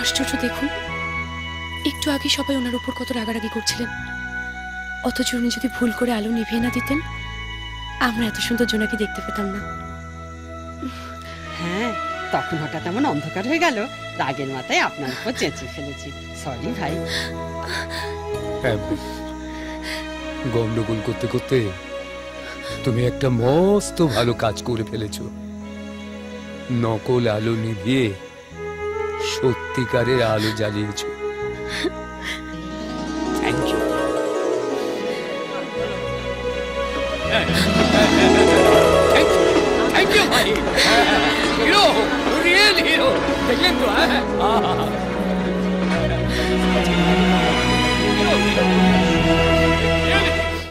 আশ্চর্য দেখুন, একটু আগে সবাই ওনার উপর কত রাগারাগি করছিলেন, অথচ উনি যদি ভুল করে আলো নিভিয়ে না দিতেন, আমরা এত সুন্দর জোনাকি দেখতে পেতাম না। হ্যাঁ, তখন হঠাৎ এমন অন্ধকার হয়ে গেল, রাগের মাথায় আপনার উপর চেঁচিয়ে ফেলেছি। সরি ভাই। গন্ডগোল করতে করতে তুমি একটা মস্ত ভালো কাজ করে ফেলেছো। নকল আলো নিভিয়ে সত্যিকারের আলো জ্বালিয়েছো। Thank you. থ্যাংক ইউ ভাই। Hero, real hero. দেখলেন তো? হ্যাঁ।